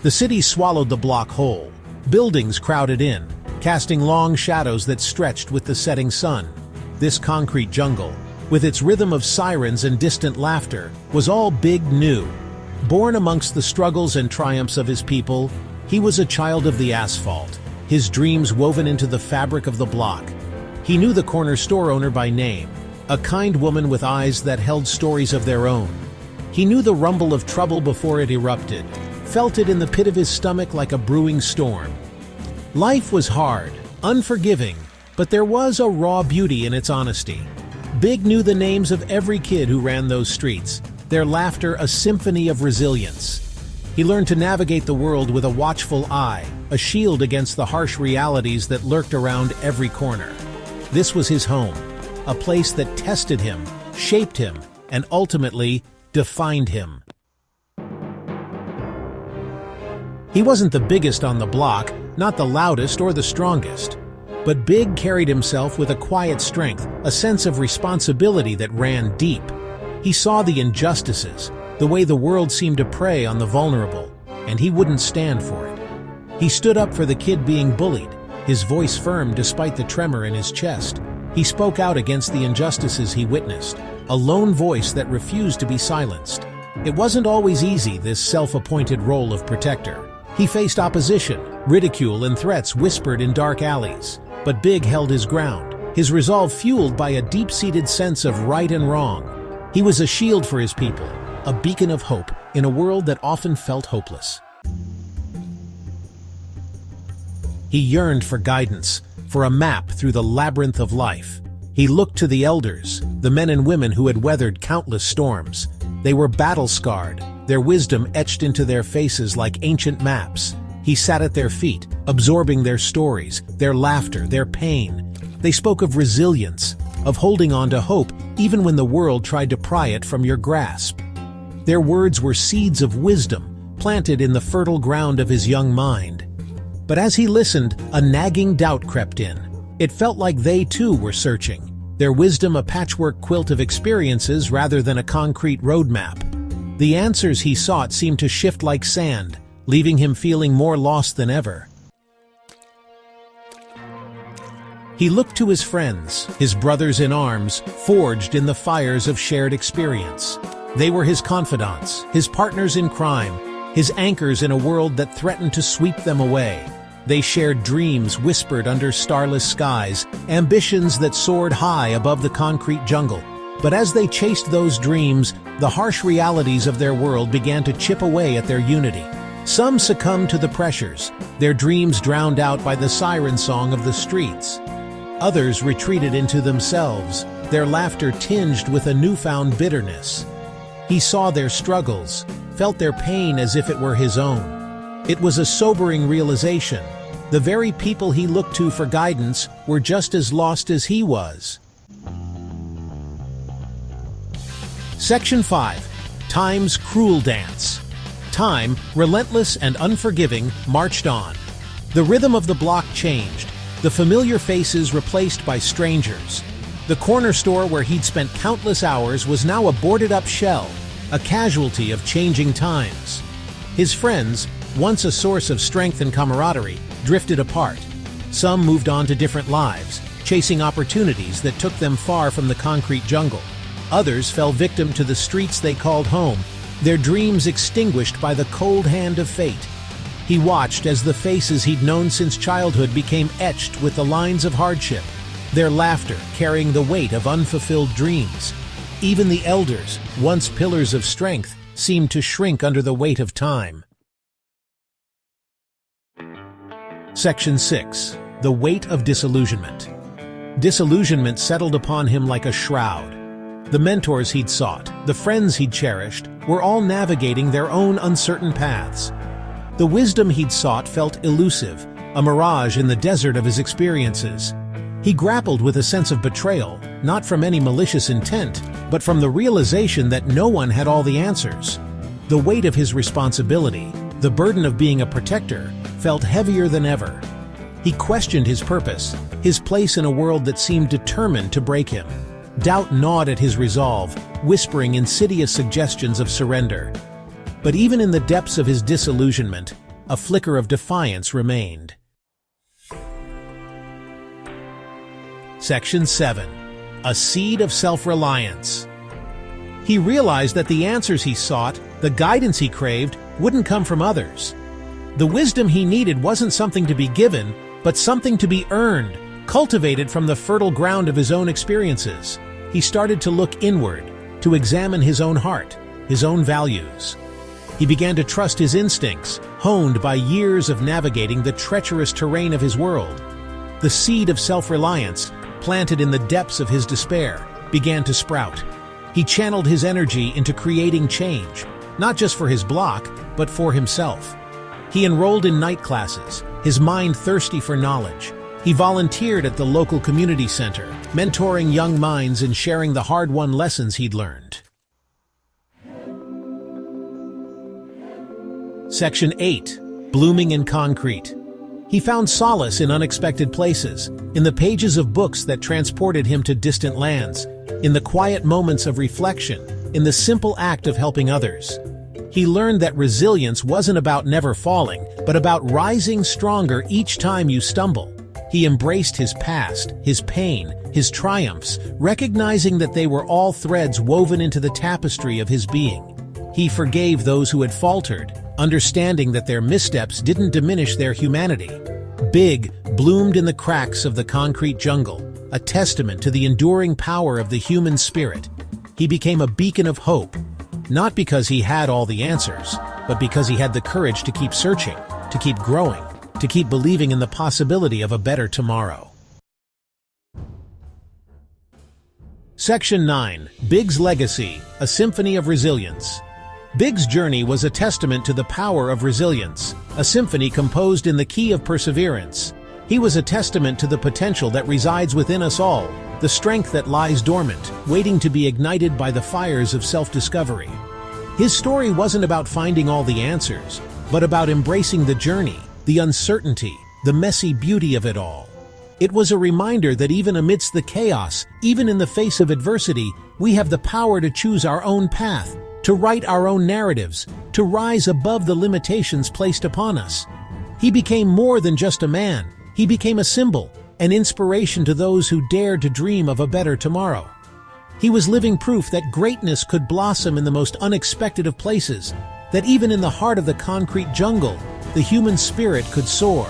The city swallowed the block whole. Buildings crowded in, casting long shadows that stretched with the setting sun. This concrete jungle, with its rhythm of sirens and distant laughter, was all Big knew. Born amongst the struggles and triumphs of his people, he was a child of the asphalt, his dreams woven into the fabric of the block. He knew the corner store owner by name, a kind woman with eyes that held stories of their own. He knew the rumble of trouble before it erupted, felt it in the pit of his stomach like a brewing storm. Life was hard, unforgiving, but there was a raw beauty in its honesty. Big knew the names of every kid who ran those streets, their laughter a symphony of resilience. He learned to navigate the world with a watchful eye, a shield against the harsh realities that lurked around every corner. This was his home, a place that tested him, shaped him, and ultimately defined him. He wasn't the biggest on the block, not the loudest or the strongest. But Big carried himself with a quiet strength, a sense of responsibility that ran deep. He saw the injustices, the way the world seemed to prey on the vulnerable, and he wouldn't stand for it. He stood up for the kid being bullied, his voice firm despite the tremor in his chest. He spoke out against the injustices he witnessed, a lone voice that refused to be silenced. It wasn't always easy, this self-appointed role of protector. He faced opposition, ridicule, and threats whispered in dark alleys. But Big held his ground, his resolve fueled by a deep-seated sense of right and wrong. He was a shield for his people, a beacon of hope in a world that often felt hopeless. He yearned for guidance, for a map through the labyrinth of life. He looked to the elders, the men and women who had weathered countless storms. They were battle-scarred, their wisdom etched into their faces like ancient maps. He sat at their feet, absorbing their stories, their laughter, their pain. They spoke of resilience, of holding on to hope even when the world tried to pry it from your grasp. Their words were seeds of wisdom, planted in the fertile ground of his young mind. But as he listened, a nagging doubt crept in. It felt like they too were searching, their wisdom a patchwork quilt of experiences rather than a concrete roadmap. The answers he sought seemed to shift like sand, leaving him feeling more lost than ever. He looked to his friends, his brothers in arms, forged in the fires of shared experience. They were his confidants, his partners in crime, his anchors in a world that threatened to sweep them away. They shared dreams whispered under starless skies, ambitions that soared high above the concrete jungle. But as they chased those dreams, the harsh realities of their world began to chip away at their unity. Some succumbed to the pressures, their dreams drowned out by the siren song of the streets. Others retreated into themselves, their laughter tinged with a newfound bitterness. He saw their struggles, felt their pain as if it were his own. It was a sobering realization. The very people he looked to for guidance were just as lost as he was. Section 5. Time's Cruel Dance. Time, relentless and unforgiving, marched on. The rhythm of the block changed, the familiar faces replaced by strangers. The corner store where he'd spent countless hours was now a boarded-up shell, a casualty of changing times. His friends, once a source of strength and camaraderie, drifted apart. Some moved on to different lives, chasing opportunities that took them far from the concrete jungle. Others fell victim to the streets they called home, their dreams extinguished by the cold hand of fate. He watched as the faces he'd known since childhood became etched with the lines of hardship, their laughter carrying the weight of unfulfilled dreams. Even the elders, once pillars of strength, seemed to shrink under the weight of time. Section 6. The Weight of Disillusionment. Disillusionment settled upon him like a shroud. The mentors he'd sought, the friends he'd cherished, were all navigating their own uncertain paths. The wisdom he'd sought felt elusive, a mirage in the desert of his experiences. He grappled with a sense of betrayal, not from any malicious intent, but from the realization that no one had all the answers. The weight of his responsibility, the burden of being a protector, felt heavier than ever. He questioned his purpose, his place in a world that seemed determined to break him. Doubt gnawed at his resolve, whispering insidious suggestions of surrender. But even in the depths of his disillusionment, a flicker of defiance remained. Section 7. A seed of self-reliance. He realized that the answers he sought, the guidance he craved, wouldn't come from others. The wisdom he needed wasn't something to be given, but something to be earned, cultivated from the fertile ground of his own experiences. He started to look inward, to examine his own heart, his own values. He began to trust his instincts, honed by years of navigating the treacherous terrain of his world. The seed of self-reliance, planted in the depths of his despair, began to sprout. He channeled his energy into creating change, not just for his block, but for himself. He enrolled in night classes, his mind thirsty for knowledge. He volunteered at the local community center, mentoring young minds and sharing the hard-won lessons he'd learned. Section 8. Blooming in concrete. He found solace in unexpected places, in the pages of books that transported him to distant lands, in the quiet moments of reflection, in the simple act of helping others. He learned that resilience wasn't about never falling, but about rising stronger each time you stumble. He embraced his past, his pain, his triumphs, recognizing that they were all threads woven into the tapestry of his being. He forgave those who had faltered, understanding that their missteps didn't diminish their humanity. Big bloomed in the cracks of the concrete jungle, a testament to the enduring power of the human spirit. He became a beacon of hope, not because he had all the answers, but because he had the courage to keep searching, to keep growing, to keep believing in the possibility of a better tomorrow. Section 9. Big's Legacy, a Symphony of Resilience. Big's journey was a testament to the power of resilience, a symphony composed in the key of perseverance. He was a testament to the potential that resides within us all, the strength that lies dormant, waiting to be ignited by the fires of self-discovery. His story wasn't about finding all the answers, but about embracing the journey, the uncertainty, the messy beauty of it all. It was a reminder that even amidst the chaos, even in the face of adversity, we have the power to choose our own path, to write our own narratives, to rise above the limitations placed upon us. He became more than just a man. He became a symbol, an inspiration to those who dared to dream of a better tomorrow. He was living proof that greatness could blossom in the most unexpected of places, that even in the heart of the concrete jungle, the human spirit could soar.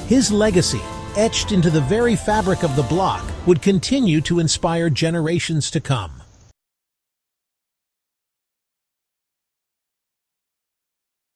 His legacy, etched into the very fabric of the block, would continue to inspire generations to come.